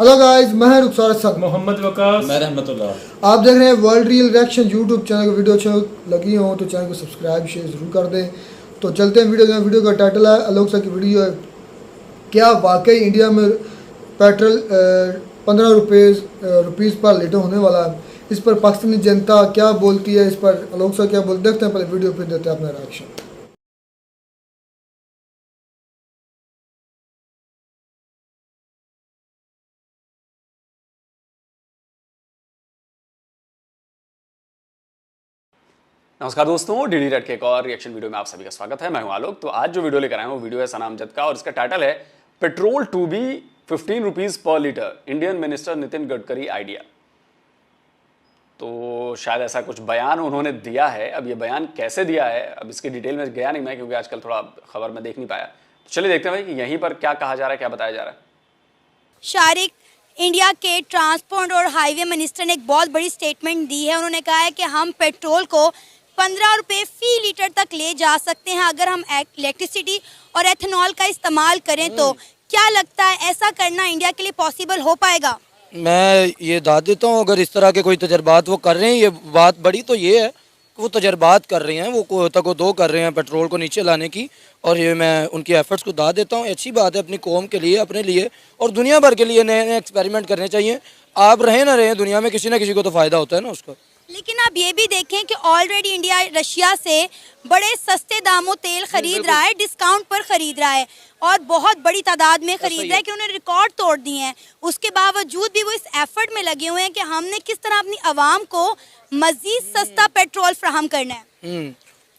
Hello guys, मैं रुखसार सद मोहम्मद वकास। मैं रहमतुल्लाह। आप देख रहे हैं world real reaction YouTube channel को। वीडियो अच्छी लगी हो तो चैनल को सब्सक्राइब शेयर ज़रूर कर दें। तो चलते हैं वीडियो का टाइटल है आलोक सर की वीडियो है, क्या वाकई इंडिया में पेट्रोल 15 रुपीज़ पर लीटर होने वाला है। इस पर पाकिस्तानी जनता क्या बोलती है, इस पर आलोक सर क्या बोलते, देखते हैं पहले वीडियो, फिर देते हैं अपना रिएक्शन। नमस्कार दोस्तों, डीडी रेड के एक और रिएक्शन वीडियो में आप सभी का स्वागत है। मैं हूं आलोक। तो आज जो वीडियो लेकर आए हैं वो वीडियो है सना अमजद का और इसका टाइटल है petrol to be 15 rupees per litre, Indian minister Nitin Gadkari idea. तो शायद ऐसा कुछ बयान उन्होंने दिया है। अब ये बयान कैसे दिया है, अब इसकी डिटेल में गया नहीं मैं, क्योंकि आजकल थोड़ा खबर में देख नहीं पाया। तो चलिए देखते हैं भाई कि यहीं पर क्या कहा जा रहा है, क्या बताया जा रहा है। शारिक, इंडिया के ट्रांसपोर्ट और हाईवे मिनिस्टर ने एक बहुत बड़ी स्टेटमेंट दी है। उन्होंने कहा है कि हम पेट्रोल को 15 रुपये फी लीटर तक ले जा सकते हैं अगर हम इलेक्ट्रिसिटी और एथेनॉल का इस्तेमाल करें। तो क्या लगता है ऐसा करना इंडिया के लिए पॉसिबल हो पाएगा? मैं ये दाद देता हूँ, अगर इस तरह के कोई तजर्बात वो कर रहे हैं, ये बात बड़ी तो ये है कि वो तजर्बात कर रहे हैं, वो तको कर रहे हैं पेट्रोल को नीचे लाने की, और ये मैं उनकी एफर्ट्स को दाद देता हूँ। अच्छी बात है, अपनी कौम के लिए, अपने लिए और दुनिया भर के लिए नए नए एक्सपेरिमेंट करने चाहिए। आप रहें ना रहें, दुनिया में किसी ना किसी को तो फ़ायदा होता है ना उसका। लेकिन आप ये भी देखें कि ऑलरेडी इंडिया रशिया से बड़े सस्ते दामों तेल खरीद रहा है, डिस्काउंट पर खरीद रहा है और बहुत बड़ी तादाद में खरीद रहा है कि उन्होंने रिकॉर्ड तोड़ दिए हैं। उसके बावजूद भी वो इस एफर्ट में लगे हुए हैं कि हमने किस तरह अपनी आवाम को मजीद सस्ता पेट्रोल फ्राहम करना है।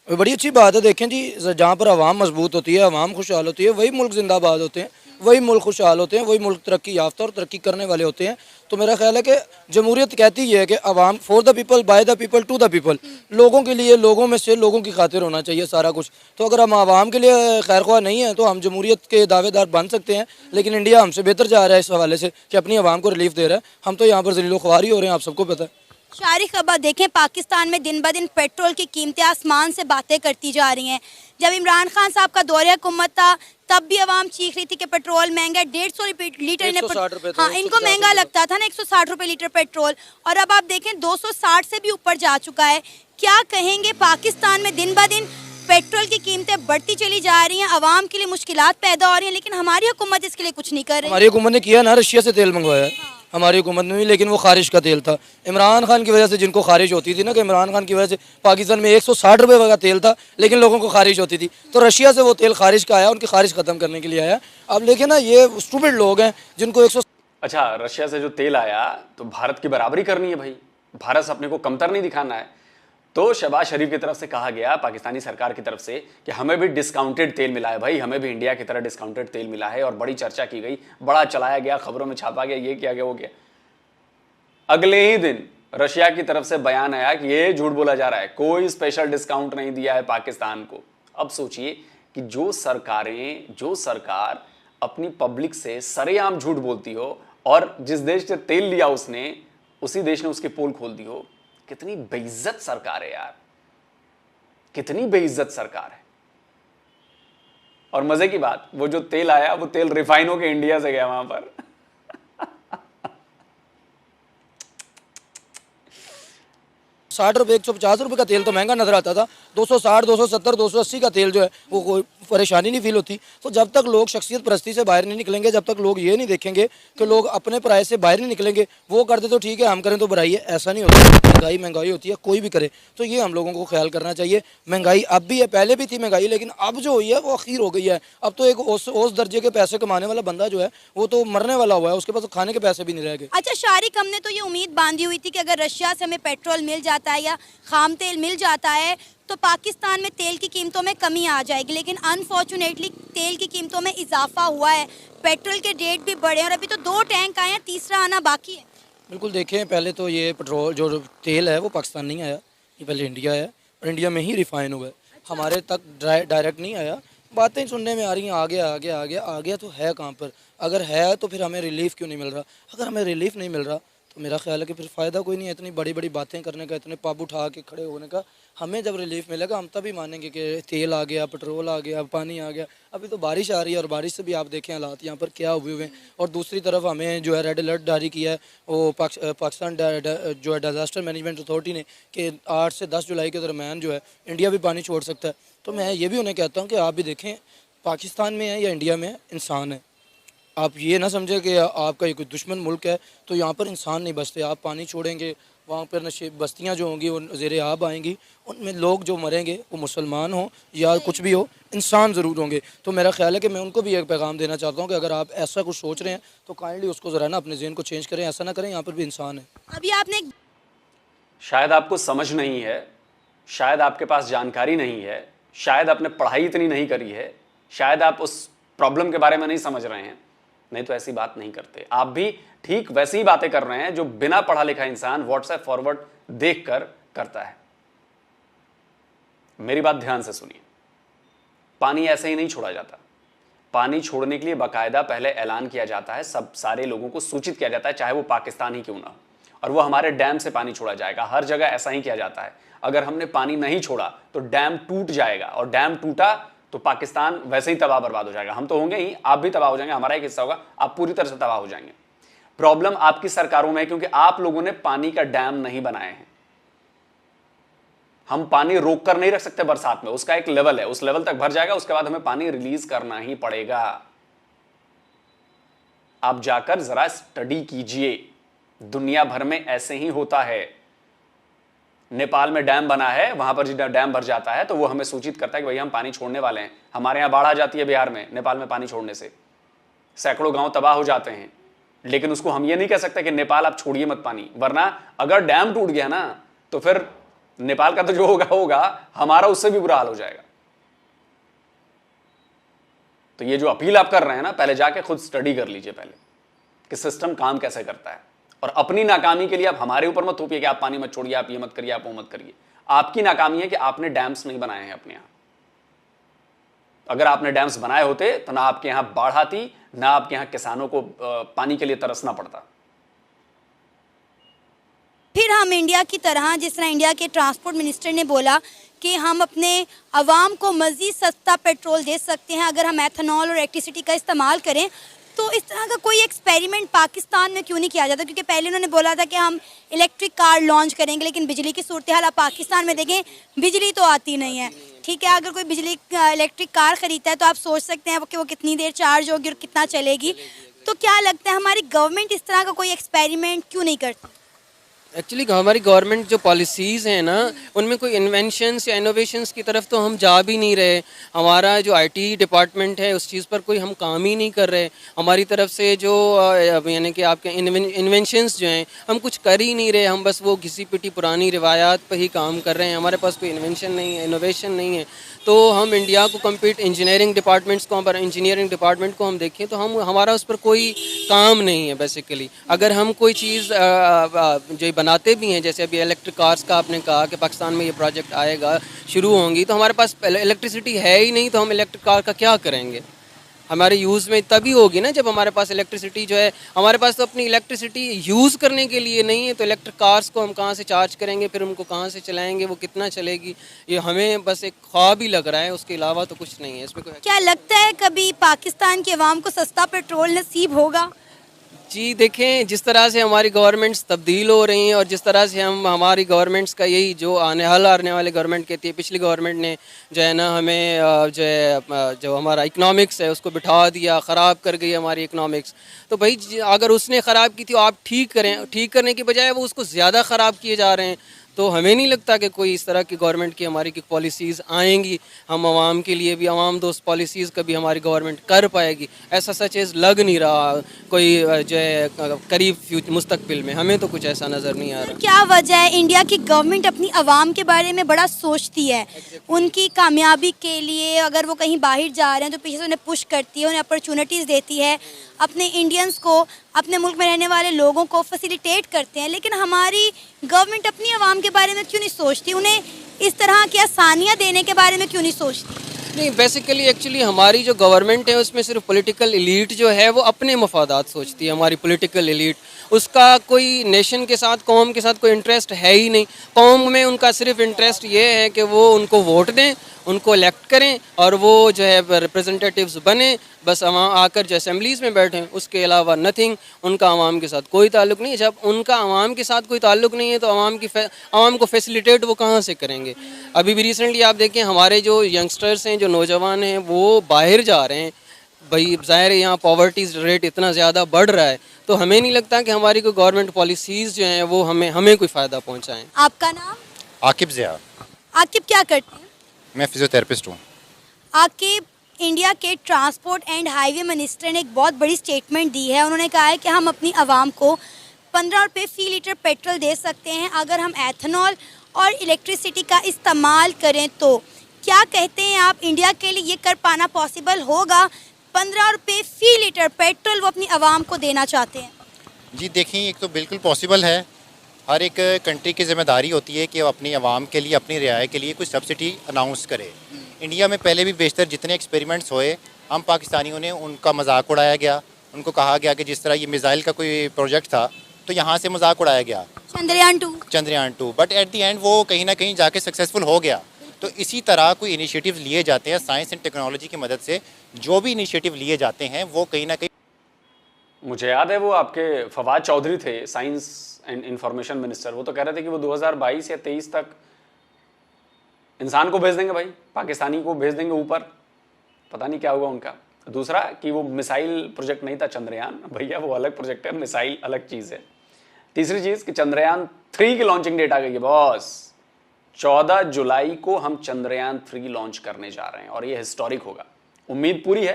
बड़ी अच्छी बात है। देखें जी, जहाँ पर आवाम मजबूत होती है, आवाम खुशहाल होती है, वही मुल्क जिंदाबाद होते हैं, वही मुल्क खुशहाल होते हैं, वही मुल्क तरक्की याफ्ता और तरक्की करने वाले होते हैं। तो मेरा ख्याल है कि जमहूरियत कहती है कि आवाम for the people, by the people, to the people, लोगों के लिए, लोगों में से, लोगों की खातिर होना चाहिए सारा कुछ। तो अगर हम आवाम के लिए खैरख्वाह नहीं है तो हम जमहूरियत के दावेदार बन सकते हैं, लेकिन इंडिया हमसे बेहतर जा रहा है इस हवाले से कि अपनी आवाम को रिलीफ दे रहा है। हम तो यहाँ पर जलीलो ख्वारी हो रहे हैं, आप सबको पता है। शारिक, अब देखें पाकिस्तान में दिन ब दिन पेट्रोल की कीमतें आसमान से बातें करती जा रही हैं। जब इमरान खान साहब का दौरे हुकूमत था तब भी आवाम चीख रही थी कि पेट्रोल महंगा है, 150 लीटर हाँ, इनको महंगा लगता था ना, 160 रुपये लीटर पेट्रोल, और अब आप देखें 260 से भी ऊपर जा चुका है। क्या कहेंगे, पाकिस्तान में दिन ब दिन पेट्रोल की कीमतें बढ़ती चली जा रही हैं, आवाम के लिए मुश्किलात पैदा हो रही हैं, लेकिन हमारी हुकूमत इसके लिए कुछ नहीं कर रही। हमारी हुकूमत ने किया ना, रशिया से तेल मंगवाया हमारी हुकूमत ने भी, लेकिन वो खारिज का तेल था। इमरान खान की वजह से जिनको खारिज होती थी ना, कि इमरान खान की वजह से पाकिस्तान में 160 रुपये का तेल था, लेकिन लोगों को खारिज होती थी, तो रशिया से वो तेल खारिज का आया, उनकी खारिज ख़त्म करने के लिए आया। अब लेकिन ना, ये स्टूपिड लोग हैं जिनको 100। अच्छा, रशिया से जो तेल आया तो भारत की बराबरी करनी है भाई, भारत से अपने को कमतर नहीं दिखाना है। तो शहबाज शरीफ की तरफ से कहा गया, पाकिस्तानी सरकार की तरफ से, कि हमें भी डिस्काउंटेड तेल मिला है भाई, हमें भी इंडिया की तरह डिस्काउंटेड तेल मिला है, और बड़ी चर्चा की गई, बड़ा चलाया गया, खबरों में छापा गया, ये किया गया, वो किया। अगले ही दिन रशिया की तरफ से बयान आया कि ये झूठ बोला जा रहा है, कोई स्पेशल डिस्काउंट नहीं दिया है पाकिस्तान को। अब सोचिए कि जो सरकार अपनी पब्लिक से सरेआम झूठ बोलती हो और जिस देश से तेल लिया उसने, उसी देश ने उसकी पोल खोल दी हो। कितनी बेइज्जत सरकार है यार, कितनी बेइज्जत सरकार है। और मजे की बात, वो जो तेल आया वो तेल रिफाइन होके इंडिया से गया वहां पर। 60 रुपये, 150 रुपये का तेल तो महंगा नजर आता था। 260, 270, 280 का तेल जो है वो कोई परेशानी नहीं फील होती। तो जब तक लोग शख्सियत परस्ती से बाहर नहीं निकलेंगे, जब तक लोग ये नहीं देखेंगे कि लोग अपने पराये से बाहर नहीं निकलेंगे, वो करते तो ठीक है, हम करें तो बुराई है, ऐसा नहीं होता। महंगाई होती है, कोई भी करे, तो ये हम लोगों को ख्याल करना चाहिए। महंगाई अब भी है, पहले भी थी महंगाई, लेकिन अब जो हुई है वो अखीर हो गई है। अब तो एक उस दर्जे के पैसे कमाने वाला बंदा जो है वो तो मरने वाला हुआ है, उसके पास तो खाने के पैसे भी नहीं रह गए। अच्छा शारिक, हमने तो ये उम्मीद बांधी हुई थी कि अगर रशिया से हमें पेट्रोल मिल जाता है या खाम तेल मिल जाता है तो पाकिस्तान में तेल की कीमतों में कमी आ जाएगी, लेकिन अनफॉर्चुनेटली तेल की कीमतों में इजाफा हुआ है, पेट्रोल के रेट भी बढ़े और अभी तो 2 टैंक आए हैं, तीसरा आना बाकी है। बिल्कुल, देखें, पहले तो ये पेट्रोल जो तेल है वो पाकिस्तान नहीं आया, ये पहले इंडिया आया और इंडिया में ही रिफाइन हुआ है। हमारे तक डायरेक्ट नहीं आया। बातें सुनने में आ रही हैं, आ गया तो है कहाँ पर? अगर है तो फिर हमें रिलीफ क्यों नहीं मिल रहा? अगर हमें रिलीफ नहीं मिल रहा तो मेरा ख्याल है कि फिर फ़ायदा कोई नहीं है इतनी बड़ी बड़ी बातें करने का, इतने पब उठा के खड़े होने का। हमें जब रिलीफ मिलेगा हम तभी मानेंगे कि तेल आ गया, पेट्रोल आ गया, पानी आ गया। अभी तो बारिश आ रही है और बारिश से भी आप देखें हालात यहाँ पर क्या हुए हुए हैं। और दूसरी तरफ हमें जो है रेड अलर्ट जारी किया है वो पाकिस्तान जो है डिज़ास्टर मैनेजमेंट अथॉरिटी ने, कि 8 से 10 जुलाई के दरम्यान जो है इंडिया भी पानी छोड़ सकता है। तो मैं ये भी उन्हें कहता हूँ कि आप भी देखें, पाकिस्तान में है या इंडिया में है, इंसान है। आप ये ना समझे कि आपका ये कोई दुश्मन मुल्क है तो यहाँ पर इंसान नहीं बसते। आप पानी छोड़ेंगे, वहाँ पर नशे बस्तियाँ जो होंगी वो ज़ेरे आब आएंगी, उनमें लोग जो मरेंगे वो मुसलमान हो या कुछ भी हो, इंसान ज़रूर होंगे। तो मेरा ख्याल है कि मैं उनको भी एक पैगाम देना चाहता हूँ कि अगर आप ऐसा कुछ सोच रहे हैं तो काइंडली उसको ज़रा ना अपने ज़हन को चेंज करें, ऐसा ना करें, यहाँ पर भी इंसान है। अभी आपने शायद आपको समझ नहीं है, शायद आपके पास जानकारी नहीं है, शायद आपने पढ़ाई इतनी नहीं करी है, शायद आप उस प्रॉब्लम के बारे में नहीं समझ रहे हैं, नहीं तो ऐसी बात नहीं करते। आप भी ठीक वैसी ही बातें कर रहे हैं जो बिना पढ़ा लिखा इंसान व्हाट्सएप फॉरवर्ड देखकर करता है। मेरी बात ध्यान से सुनिए, पानी ऐसे ही नहीं छोड़ा जाता। पानी छोड़ने के लिए बाकायदा पहले ऐलान किया जाता है, सब सारे लोगों को सूचित किया जाता है, चाहे वो पाकिस्तान ही क्यों ना हो, और वो हमारे डैम से पानी छोड़ा जाएगा। हर जगह ऐसा ही किया जाता है। अगर हमने पानी नहीं छोड़ा तो डैम टूट जाएगा, और डैम टूटा तो पाकिस्तान वैसे ही तबाह बर्बाद हो जाएगा। हम तो होंगे ही, आप भी तबाह हो जाएंगे, हमारा एक हिस्सा होगा, आप पूरी तरह से तबाह हो जाएंगे। प्रॉब्लम आपकी सरकारों में है, क्योंकि आप लोगों ने पानी का डैम नहीं बनाए हैं। हम पानी रोक कर नहीं रख सकते बरसात में, उसका एक लेवल है, उस लेवल तक भर जाएगा, उसके बाद हमें पानी रिलीज करना ही पड़ेगा। आप जाकर जरा स्टडी कीजिए, दुनिया भर में ऐसे ही होता है। नेपाल में डैम बना है, वहां पर जब डैम भर जाता है तो वो हमें सूचित करता है कि भाई हम पानी छोड़ने वाले हैं। हमारे यहां बाढ़ आ जाती है बिहार में, नेपाल में पानी छोड़ने से सैकड़ों गांव तबाह हो जाते हैं। लेकिन उसको हम ये नहीं कह सकते कि नेपाल आप छोड़िए मत पानी, वरना अगर डैम टूट गया ना तो फिर नेपाल का तो जो होगा होगा, हमारा उससे भी बुरा हाल हो जाएगा। तो ये जो अपील आप कर रहे हैं ना, पहले जाके खुद स्टडी कर लीजिए पहले कि सिस्टम काम कैसे करता है। और अपनी नाकामी के लिए आप हमारे ऊपर मत थोपिए कि आप पानी मत छोड़िए, आप ये मत करिए, आप वो मत करिए। आपकी नाकामी है कि आपने डैम्स नहीं बनाए हैं अपने यहां। अगर आपने डैम्स बनाए होते तो ना आपके यहां बाढ़ आती, ना आपके यहां किसानों को पानी के लिए तरसना पड़ता। फिर हम इंडिया की तरह, जिस तरह इंडिया के ट्रांसपोर्ट मिनिस्टर ने बोला कि हम अपने अवाम को मज़ीद सस्ता पेट्रोल दे सकते हैं अगर हम एथेनॉल और इलेक्ट्रिसिटी का इस्तेमाल करें, तो इस तरह का कोई एक्सपेरिमेंट पाकिस्तान में क्यों नहीं किया जाता? क्योंकि पहले उन्होंने बोला था कि हम इलेक्ट्रिक कार लॉन्च करेंगे, लेकिन बिजली की सूरत हाल आप पाकिस्तान में देखें, बिजली तो आती नहीं है। ठीक है, अगर कोई बिजली इलेक्ट्रिक कार ख़रीदता है तो आप सोच सकते हैं कि वो कितनी देर चार्ज होगी और कितना चलेगी। तो क्या लगता है हमारी गवर्नमेंट इस तरह का कोई एक्सपेरिमेंट क्यों नहीं करती? एक्चुअली हमारी गवर्नमेंट जो पॉलिसीज़ हैं ना, उनमें कोई इन्वेंशंस या इनोवेशंस की तरफ तो हम जा भी नहीं रहे। हमारा जो आईटी डिपार्टमेंट है उस चीज़ पर कोई हम काम ही नहीं कर रहे। हमारी तरफ से जो यानी कि आपके इन्वेंशंस जो हैं हम कुछ कर ही नहीं रहे। हम बस वो घिसी पिटी पुरानी रिवायात पर ही काम कर रहे हैं। हमारे पास कोई इन्वेंशन नहीं है, इनोवेशन नहीं है। तो हम इंडिया को कम्पीट इंजीनियरिंग डिपार्टमेंट्स को, हमारा इंजीनियरिंग डिपार्टमेंट को हम देखें तो हमारा उस पर कोई काम नहीं है बेसिकली। अगर हम कोई चीज़ जो बनाते भी हैं, जैसे अभी इलेक्ट्रिक कार्स का आपने कहा कि पाकिस्तान में ये प्रोजेक्ट आएगा, शुरू होंगी, तो हमारे पास इलेक्ट्रिसिटी है ही नहीं, तो हम इलेक्ट्रिक कार का क्या करेंगे? हमारे यूज़ में तभी होगी ना जब हमारे पास इलेक्ट्रिसिटी जो है, हमारे पास तो अपनी इलेक्ट्रिसिटी यूज़ करने के लिए नहीं है। तो इलेक्ट्रिक कार्स को हम कहाँ से चार्ज करेंगे, फिर उनको कहाँ से चलाएंगे, वो कितना चलेगी? ये हमें बस एक ख्वाब ही लग रहा है, उसके अलावा तो कुछ नहीं है इसमें। क्या लगता है कभी पाकिस्तान के अवाम को सस्ता पेट्रोल नसीब होगा? जी देखें, जिस तरह से हमारी गवर्नमेंट्स तब्दील हो रही हैं और जिस तरह से हमारी गवर्नमेंट्स का यही जो आने वाले गवर्नमेंट कहती है, पिछली गवर्नमेंट ने जो है ना हमें जो हमारा इकनॉमिक्स है उसको बिठा दिया, ख़राब कर गई हमारी इकनॉमिक्स। तो भाई अगर उसने ख़राब की थी आप ठीक करें, ठीक करने की बजाय वो उसको ज़्यादा ख़राब किए जा रहे हैं। तो हमें नहीं लगता कि कोई इस तरह की गवर्नमेंट की हमारी की पॉलिसीज़ आएंगी। हम आवाम के लिए भी आवाम दोस्त पॉलिसीज़ कभी हमारी गवर्नमेंट कर पाएगी, ऐसा सचेज़ लग नहीं रहा कोई जो है करीब मुस्तकबिल में। हमें तो कुछ ऐसा नज़र नहीं आ रहा। क्या वजह है इंडिया की गवर्नमेंट अपनी आवाम के बारे में बड़ा सोचती है? उनकी कामयाबी के लिए अगर वो कहीं बाहर जा रहे हैं तो पीछे से उन्हें पुश करती है, उन्हें अपॉर्चुनिटीज़ देती है, अपने इंडियंस को, अपने मुल्क में रहने वाले लोगों को फैसिलिटेट करते हैं। लेकिन हमारी गवर्नमेंट अपनी आवाम के बारे में क्यों नहीं सोचती? उन्हें इस तरह की आसानियाँ देने के बारे में क्यों नहीं सोचती? नहीं, बेसिकली एक्चुअली हमारी जो गवर्नमेंट है उसमें सिर्फ पॉलिटिकल एलीट जो है वो अपने मफादात सोचती है। हमारी पॉलिटिकल एलीट, उसका कोई नेशन के साथ, कौम के साथ कोई इंटरेस्ट है ही नहीं। कौम में उनका सिर्फ इंटरेस्ट ये है कि वो उनको वोट दें, उनको इलेक्ट करें और वो जो है रिप्रेजेंटेटिव्स बने, बस आकर जो असेंबलीज़ में बैठें, उसके अलावा नथिंग। उनका आवाम के साथ कोई ताल्लुक़ नहीं है। जब उनका आवाम के साथ कोई ताल्लुक़ नहीं है तो आवाम को फैसिलिटेट वो कहाँ से करेंगे। अभी भी रिसेंटली आप देखें, हमारे जो यंगस्टर्स हैं, जो नौजवान हैं, वो बाहर जा रहे हैं। भाई ज़ाहिर है यहाँ पॉवर्टी रेट इतना ज़्यादा बढ़ रहा है, तो हमें नहीं लगता कि हमारी कोई गवर्नमेंट पॉलिसीज़ जो हैं वो हमें कोई फ़ायदा पहुँचाएँ। आपका नाम? आकिब ज़िया। आकिब क्या करते हैं? मैं फिजियोथेरेपिस्ट हूँ। आकिब, इंडिया के ट्रांसपोर्ट एंड हाईवे मिनिस्टर ने एक बहुत बड़ी स्टेटमेंट दी है। उन्होंने कहा है कि हम अपनी आवाम को 15 रुपये फ़ी लीटर पेट्रोल दे सकते हैं अगर हम एथनॉल और इलेक्ट्रिसिटी का इस्तेमाल करें। तो क्या कहते हैं आप, इंडिया के लिए ये कर पाना पॉसिबल होगा? 15 रुपये फ़ी लीटर पेट्रोल वो अपनी आवाम को देना चाहते हैं। जी देखिए, एक तो बिल्कुल पॉसिबल है। हर एक कंट्री की ज़िम्मेदारी होती है कि वो अपनी आवाम के लिए, अपनी रियायत के लिए कुछ सब्सिडी अनाउंस करे। इंडिया में पहले भी बेशतर जितने एक्सपेरिमेंट्स हुए, हम पाकिस्तानियों ने उनका मजाक उड़ाया गया। उनको कहा गया कि जिस तरह ये मिसाइल का कोई प्रोजेक्ट था तो यहाँ से मजाक उड़ाया गया, Chandrayaan 2, but at the and वो कहीं ना कहीं जाके सक्सेसफुल हो गया। तो इसी तरह कोई इनिशिएटिव लिए जाते हैं साइंस एंड टेक्नोलॉजी की मदद से। जो भी इनिशिएटिव लिए जाते हैं वो कहीं ना कहीं, मुझे याद है वो आपके फवाद चौधरी थे, साइंस एंड इंफॉर्मेशन मिनिस्टर। वो तो कह रहे थे कि वो 2022 या 23 तक इंसान को भेज देंगे भाई, पाकिस्तानी को भेज देंगे ऊपर। पता नहीं क्या हुआ उनका। दूसरा कि वो मिसाइल प्रोजेक्ट नहीं था चंद्रयान, भैया वो अलग प्रोजेक्ट है, मिसाइल अलग चीज़ है। तीसरी चीज़ कि चंद्रयान 3 की लॉन्चिंग डेट आ गई है बॉस। 14 जुलाई को हम चंद्रयान 3 लॉन्च करने जा रहे हैं और ये हिस्टोरिक होगा। उम्मीद पूरी है,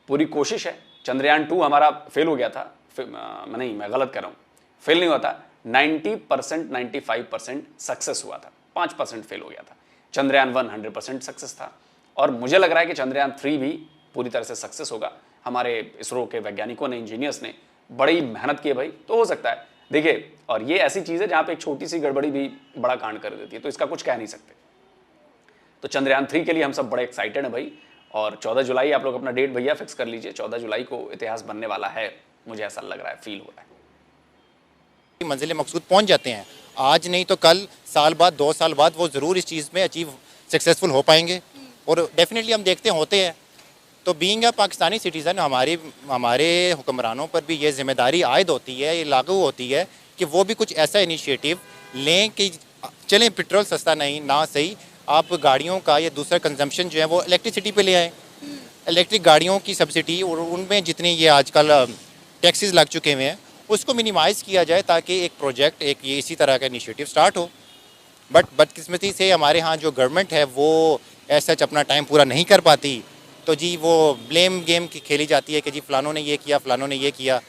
पूरी कोशिश है। चंद्रयान 2 हमारा फेल हो गया था, मैं गलत कर रहा हूँ, फेल नहीं हुआ था, 90% 95% सक्सेस हुआ था, 5% फेल हो गया था। चंद्रयान 1 100% सक्सेस था और मुझे लग रहा है कि चंद्रयान 3 भी पूरी तरह से सक्सेस होगा। हमारे इसरो के वैज्ञानिकों ने, इंजीनियर्स ने बड़ी मेहनत की है भाई, तो हो सकता है। देखिए, और ये ऐसी चीज़ है जहाँ पे एक छोटी सी गड़बड़ी भी बड़ा कांड कर देती है, तो इसका कुछ कह नहीं सकते। तो चंद्रयान 3 के लिए हम सब बड़े एक्साइटेड हैं भाई। और 14 जुलाई आप लोग अपना डेट भैया फिक्स कर लीजिए। 14 जुलाई को इतिहास बनने वाला है, मुझे ऐसा लग रहा है, फील हो रहा है। मंजिल मकसूद पहुंच जाते हैं, आज नहीं तो कल, साल बाद, 2 साल बाद वो ज़रूर इस चीज़ में अचीव सक्सेसफुल हो पाएंगे। और डेफिनेटली हम देखते होते हैं। तो बीइंग अ पाकिस्तानी सिटीज़न, हमारे हुक्मरानों पर भी ये जिम्मेदारी आयद होती है, ये लागू होती है कि वो भी कुछ ऐसा इनिशिएटिव लें कि चलें, पेट्रोल सस्ता नहीं ना सही, आप गाड़ियों का या दूसरा कंजम्पशन जो है वो इलेक्ट्रिसिटी पे ले आएँ। इलेक्ट्रिक गाड़ियों की सब्सिडी और उनमें जितने ये आजकल टैक्सेस लग चुके हुए हैं उसको मिनिमाइज़ किया जाए ताकि एक प्रोजेक्ट, एक ये इसी तरह का इनिशिएटिव स्टार्ट हो। बट बदकिस्मती से हमारे यहाँ जो गवर्नमेंट है वो ऐसा अपना टाइम पूरा नहीं कर पाती, तो जी वो ब्लेम गेम की खेली जाती है कि जी फ़लानों ने ये किया, फ़लानों ने ये किया।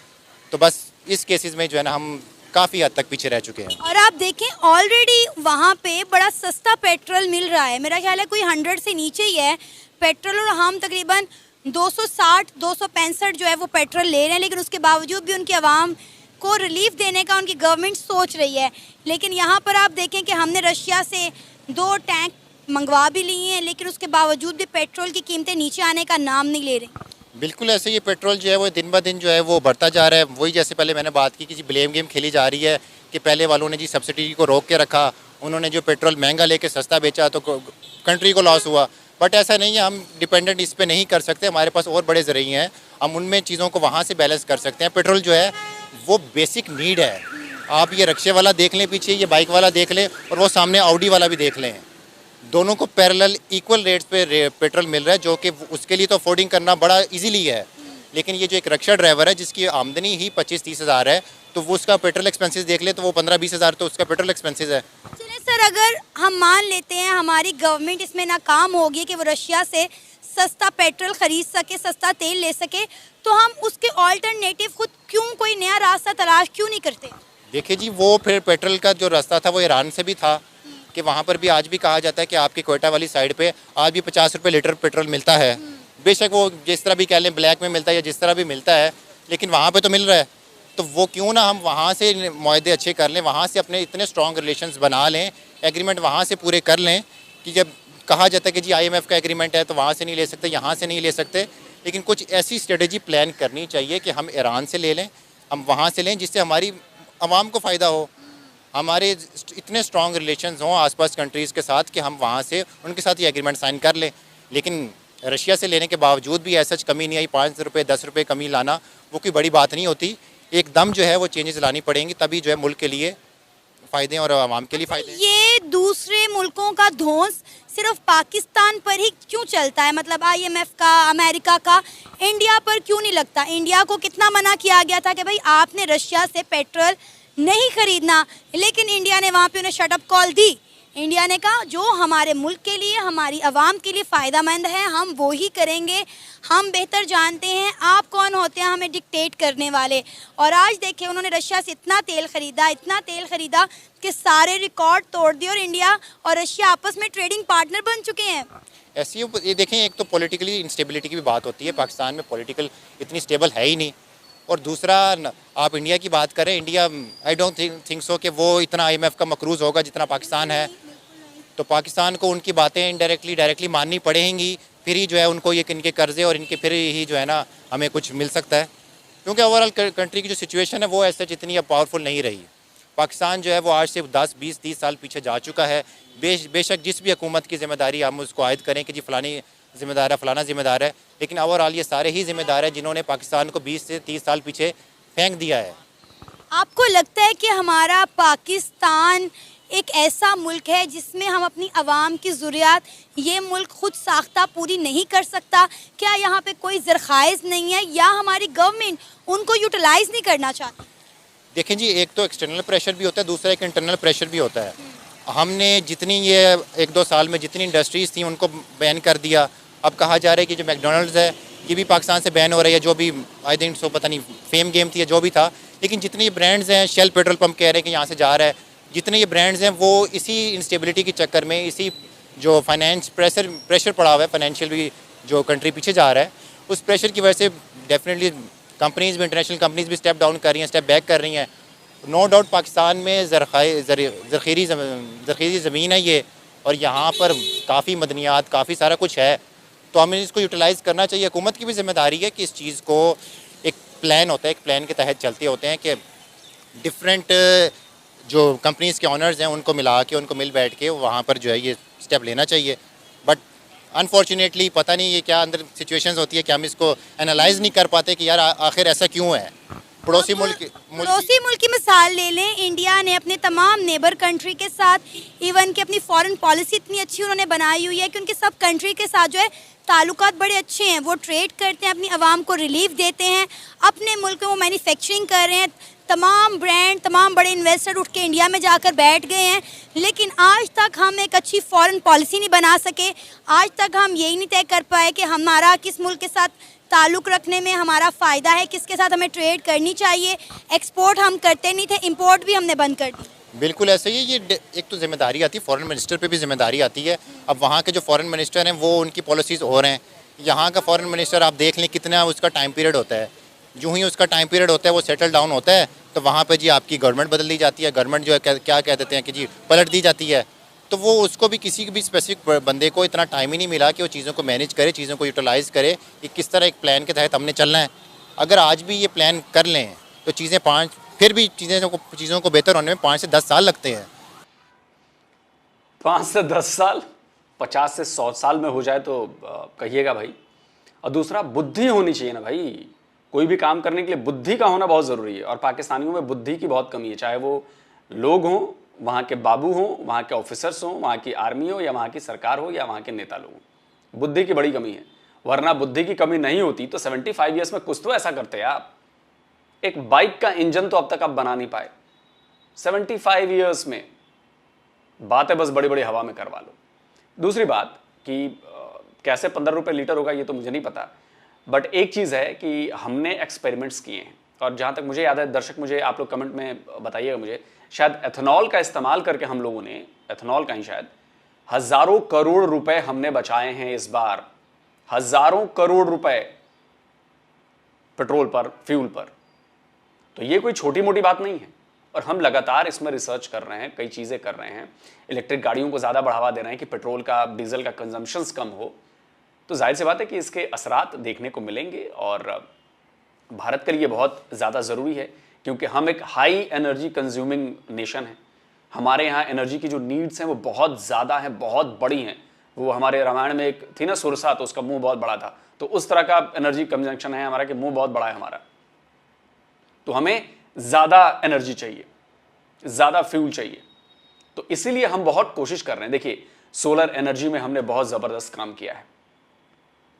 तो बस इस केसेस में जो है ना हम काफ़ी हद तक पीछे रह चुके हैं। और आप देखें, ऑलरेडी वहाँ पे बड़ा सस्ता पेट्रोल मिल रहा है। मेरा ख्याल है कोई 100 से नीचे ही है पेट्रोल, और हम तकरीबन 260 265 जो है वो पेट्रोल ले रहे हैं। लेकिन उसके बावजूद भी उनकी आवाम को रिलीफ देने का उनकी गवर्नमेंट सोच रही है। लेकिन यहाँ पर आप देखें कि हमने रशिया से 2 टैंक मंगवा भी लिए हैं, लेकिन उसके बावजूद भी पेट्रोल की कीमतें नीचे आने का नाम नहीं ले रही। बिल्कुल ऐसे ये पेट्रोल जो है वो दिन ब दिन जो है वो बढ़ता जा रहा है। वही जैसे पहले मैंने बात की कि जी ब्लेम गेम खेली जा रही है कि पहले वालों ने जी सब्सिडी को रोक के रखा, उन्होंने जो पेट्रोल महंगा लेके सस्ता बेचा तो कंट्री को लॉस हुआ। बट ऐसा नहीं है, हम डिपेंडेंट इस पे नहीं कर सकते, हमारे पास और बड़े ज़रिए हैं, हम उनमें चीज़ों को वहाँ से बैलेंस कर सकते हैं। पेट्रोल जो है वो बेसिक नीड है। आप ये रिक्शे वाला देख लें पीछे, ये बाइक वाला देख लें और वो सामने ऑडी वाला भी देख लें, दोनों को पैरेलल इक्वल रेट्स पे पेट्रोल मिल रहा है, जो कि उसके लिए तो अफोर्डिंग करना बड़ा इजीली है। लेकिन ये जो एक रिक्शा ड्राइवर है जिसकी आमदनी ही 25-30 हज़ार है, तो वो उसका पेट्रोल एक्सपेंसेस देख ले तो वो 15-20 हज़ार तो उसका पेट्रोल एक्सपेंसेस है। चलिए सर, अगर हम मान लेते हैं हमारी गवर्नमेंट इसमें नाकाम होगी कि वो रशिया से सस्ता पेट्रोल ख़रीद सके, सस्ता तेल ले सके, तो हम उसके ऑल्टरनेटिव खुद क्यों कोई नया रास्ता तलाश क्यों नहीं करते? देखिए जी, वो फिर पेट्रोल का जो रास्ता था वो ईरान से भी था कि वहाँ पर भी आज भी कहा जाता है कि आपकी कोयटा वाली साइड पे आज भी 50 रुपये लीटर पेट्रोल मिलता है। बेशक वो जिस तरह भी कह लें ब्लैक में मिलता है या जिस तरह भी मिलता है, लेकिन वहाँ पे तो मिल रहा है। तो वो क्यों ना हम वहाँ से मुआहदे अच्छे कर लें, वहाँ से अपने इतने स्ट्रॉन्ग रिलेशंस बना लें, एग्रीमेंट वहाँ से पूरे कर लें कि जब कहा जाता है कि जी IMF का एग्रीमेंट है तो वहाँ से नहीं ले सकते, यहाँ से नहीं ले सकते, लेकिन कुछ ऐसी स्ट्रेटजी प्लान करनी चाहिए कि हम ईरान से ले लें, हम वहाँ से लें, जिससे हमारी आवाम को फ़ायदा हो, हमारे इतने स्ट्रॉन्ग रिलेशंस हों आसपास कंट्रीज़ के साथ कि हम वहाँ से उनके साथ ये एग्रीमेंट साइन कर लें। लेकिन रशिया से लेने के बावजूद भी ऐसा कमी नहीं आई, 5 रुपये 10 रुपये कमी लाना वो कोई बड़ी बात नहीं होती। एकदम जो है वो चेंजेस लानी पड़ेंगी, तभी जो है मुल्क के लिए फ़ायदे और आवाम के लिए फ़ायदे। ये दूसरे मुल्कों का धौंस सिर्फ पाकिस्तान पर ही क्यों चलता है? मतलब IMF का, अमेरिका का, इंडिया पर क्यों नहीं लगता? इंडिया को कितना मना किया गया था कि भाई आपने रशिया से पेट्रोल नहीं खरीदना, लेकिन इंडिया ने वहाँ पे उन्हें शट अप कॉल दी। इंडिया ने कहा जो हमारे मुल्क के लिए, हमारी आवाम के लिए फ़ायदेमंद है हम वो ही करेंगे, हम बेहतर जानते हैं आप कौन होते हैं हमें डिक्टेट करने वाले। और आज देखिए उन्होंने रशिया से इतना तेल ख़रीदा कि सारे रिकॉर्ड तोड़ दिए और इंडिया और रशिया आपस में ट्रेडिंग पार्टनर बन चुके हैं। ऐसी ये देखें, एक तो पॉलिटिकली इंस्टेबिलिटी की भी बात होती है, पाकिस्तान में पॉलिटिकल इतनी स्टेबल है ही नहीं, और दूसरा आप इंडिया की बात करें, India I don't think so कि वो इतना IMF का मकरूज़ होगा जितना पाकिस्तान है। तो पाकिस्तान को उनकी बातें इनडायरेक्टली डायरेक्टली माननी पड़ेंगी, फिर ही जो है उनको ये इनके कर्जे और इनके फिर ही जो है ना हमें कुछ मिल सकता है, क्योंकि ओवरऑल कंट्री की जो सिचुएशन है वो ऐसे जितनी अब पावरफुल नहीं रही। पाकिस्तान जो है वो आज से 10, 20, 30 साल पीछे जा चुका है। बेशक जिस भी हुकूमत की ज़िम्मेदारी हम उसको आयद करें कि जी फ़लानी ज़िम्मेदार है, फ़लाना ज़िम्मेदार है, लेकिन ओवरऑल ये सारे ही ज़िम्मेदार हैं जिन्होंने पाकिस्तान को 20 से 30 साल पीछे फेंक दिया है। आपको लगता है कि हमारा पाकिस्तान एक ऐसा मुल्क है जिसमें हम अपनी आवाम की ज़रूरियात ये मुल्क खुद साख्ता पूरी नहीं कर सकता? क्या यहाँ पे कोई ज़रख़ाइज़ नहीं है या हमारी गवर्नमेंट उनको यूटिलाइज़ नहीं करना चाहती? देखें जी, एक तो एक्सटर्नल प्रेशर भी होता है, दूसरा एक इंटरनल प्रेशर भी होता है। हमने जितनी ये 1-2 साल में जितनी इंडस्ट्रीज़ थी उनको बैन कर दिया। अब कहा जा रहा है कि जो मैकडोनल्ड्स है ये भी पाकिस्तान से बैन हो रही है, जो भी आई थिंक सो पता नहीं फेम गेम थी या जो भी था, लेकिन जितने ये ब्रांड्स हैं, शेल पेट्रोल पंप कह रहे हैं कि यहाँ से जा रहा है, जितने ये ब्रांड्स हैं वो इसी इंस्टेबिलिटी के चक्कर में, इसी जो फाइनेंस प्रेशर पड़ा हुआ है, फाइनेंशियल भी जो कंट्री पीछे जा रहा है, उस प्रेशर की वजह से डेफिनेटली कंपनीज़ भी, इंटरनेशनल कंपनीज़ भी स्टेप डाउन कर रही हैं, स्टेप बैक कर रही हैं। नो डाउट पाकिस्तान में ज़ख़ीरी ज़मीन है ये, और यहाँ पर काफ़ी मदनियात, काफ़ी सारा कुछ है, तो हमें इसको यूटिलाइज़ करना चाहिए। हुकूमत की भी ज़िम्मेदारी है कि इस चीज़ को, एक प्लान होता है, एक प्लान के तहत चलते होते हैं कि डिफरेंट जो कंपनीज़ के ऑनर्स हैं उनको मिला के, उनको मिल बैठ के वहाँ पर जो है ये स्टेप लेना चाहिए। बट अनफॉर्चुनेटली पता नहीं ये क्या अंदर सिचुएशंस होती है कि हम इसको एनालाइज़ नहीं कर पाते कि यार आखिर ऐसा क्यों है। पड़ोसी मुल्क की मिसाल ले लें, इंडिया ने अपने तमाम नेबर कंट्री के साथ, इवन कि अपनी फॉरेन पॉलिसी इतनी अच्छी उन्होंने बनाई हुई है कि उनके सब कंट्री के साथ जो है ताल्लुकात बड़े अच्छे हैं, वो ट्रेड करते हैं, अपनी आवाम को रिलीफ देते हैं, अपने मुल्क में वो मैन्युफैक्चरिंग कर रहे हैं, तमाम ब्रांड, तमाम बड़े इन्वेस्टर उठ के इंडिया में जाकर बैठ गए हैं। लेकिन आज तक हम एक अच्छी फॉरेन पॉलिसी नहीं बना सके, आज तक हम यही नहीं तय कर पाए कि हमारा किस मुल्क के साथ ताल्लुक़ रखने में हमारा फ़ायदा है, किसके साथ हमें ट्रेड करनी चाहिए। एक्सपोर्ट हम करते नहीं थे, इंपोर्ट भी हमने बंद कर दी। बिल्कुल ऐसे ही ये एक तो जिम्मेदारी आती है, फॉरेन मिनिस्टर पे भी जिम्मेदारी आती है। अब वहाँ के जो फॉरेन मिनिस्टर हैं वो उनकी पॉलिसीज़ हो रहे हैं। यहाँ का फॉरेन मिनिस्टर आप देख लें कितना उसका टाइम पीरियड होता है, जो ही उसका टाइम पीरियड होता है वो सेटल डाउन होता है, तो वहाँ पर जी आपकी गवर्नमेंट बदल दी जाती है, गवर्नमेंट जो है क्या कह देते हैं कि जी पलट दी जाती है। तो वो उसको भी किसी भी स्पेसिफिक बंदे को इतना टाइम ही नहीं मिला कि वो चीज़ों को मैनेज करे, चीज़ों को यूटिलाइज़ करे कि किस तरह एक प्लान के तहत हमने चलना है। अगर आज भी ये प्लान कर लें तो फिर भी चीज़ों को बेहतर होने में 5 से 10 साल लगते हैं। 5 से 10 साल, 50 से 100 साल में हो जाए तो कहिएगा भाई। और दूसरा, बुद्धि होनी चाहिए ना भाई, कोई भी काम करने के लिए बुद्धि का होना बहुत ज़रूरी है, और पाकिस्तानियों में बुद्धि की बहुत कमी है, चाहे वो लोग हों, वहाँ के बाबू हों, वहाँ के ऑफिसर्स हों, वहाँ की आर्मी हो, या वहाँ की सरकार हो, या वहाँ के नेता लोग हों, बुद्धि की बड़ी कमी है। वरना बुद्धि की कमी नहीं होती तो 75 ईयर्स में कुछ तो ऐसा करते हैं आप। एक बाइक का इंजन तो अब तक आप बना नहीं पाए, 75 ईयर्स में बातें बस बड़ी बड़ी हवा में करवा लो। दूसरी बात कि कैसे 15 रुपये लीटर होगा ये तो मुझे नहीं पता, बट एक चीज़ है कि हमने एक्सपेरिमेंट्स किए हैं, और जहाँ तक मुझे याद है, दर्शक मुझे आप लोग कमेंट में बताइएगा मुझे, शायद एथेनॉल का इस्तेमाल करके हम लोगों ने, एथेनॉल का ही शायद, हज़ारों करोड़ रुपए हमने बचाए हैं इस बार, हज़ारों करोड़ रुपए पेट्रोल पर, फ्यूल पर। तो ये कोई छोटी मोटी बात नहीं है। और हम लगातार इसमें रिसर्च कर रहे हैं, कई चीज़ें कर रहे हैं, इलेक्ट्रिक गाड़ियों को ज़्यादा बढ़ावा दे रहे हैं कि पेट्रोल का, डीजल का कंजम्पशंस कम हो, तो जाहिर सी बात है कि इसके असरात देखने को मिलेंगे। और भारत के लिए बहुत ज़्यादा ज़रूरी है क्योंकि हम एक हाई एनर्जी कंज्यूमिंग नेशन है। हमारे यहाँ एनर्जी की जो नीड्स हैं वो बहुत ज़्यादा हैं, बहुत बड़ी हैं। वो हमारे रामायण में एक थी ना सुरसा, तो उसका मुंह बहुत बड़ा था, तो उस तरह का एनर्जी कंजम्पशन है हमारा कि मुंह बहुत बड़ा है हमारा। तो हमें ज़्यादा एनर्जी चाहिए, ज़्यादा फ्यूल चाहिए, तो इसीलिए हम बहुत कोशिश कर रहे हैं। देखिए, सोलर एनर्जी में हमने बहुत ज़बरदस्त काम किया है।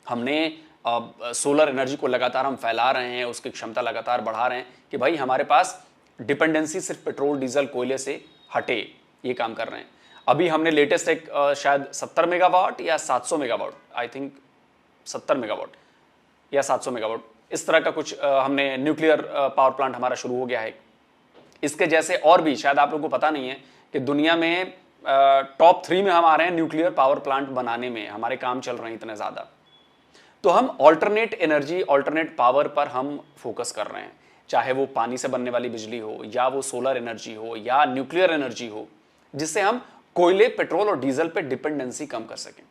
हमने सोलर एनर्जी को लगातार हम फैला रहे हैं, उसकी क्षमता लगातार बढ़ा रहे हैं कि भाई हमारे पास डिपेंडेंसी सिर्फ पेट्रोल, डीजल, कोयले से हटे, ये काम कर रहे हैं। अभी हमने लेटेस्ट एक शायद 70 मेगावाट या 700 मेगावाट, आई थिंक 70 मेगावाट या 700 मेगावाट, इस तरह का कुछ हमने न्यूक्लियर पावर प्लांट हमारा शुरू हो गया है। इसके जैसे और भी शायद आप लोगों को पता नहीं है कि दुनिया में टॉप 3 में हम आ रहे हैं न्यूक्लियर पावर प्लांट बनाने में, हमारे काम चल रहे हैं इतने ज़्यादा। तो हम ऑल्टरनेट एनर्जी, ऑल्टरनेट पावर पर हम फोकस कर रहे हैं, चाहे वो पानी से बनने वाली बिजली हो या वो सोलर एनर्जी हो या न्यूक्लियर एनर्जी हो, जिससे हम कोयले, पेट्रोल और डीजल पे डिपेंडेंसी कम कर सकें।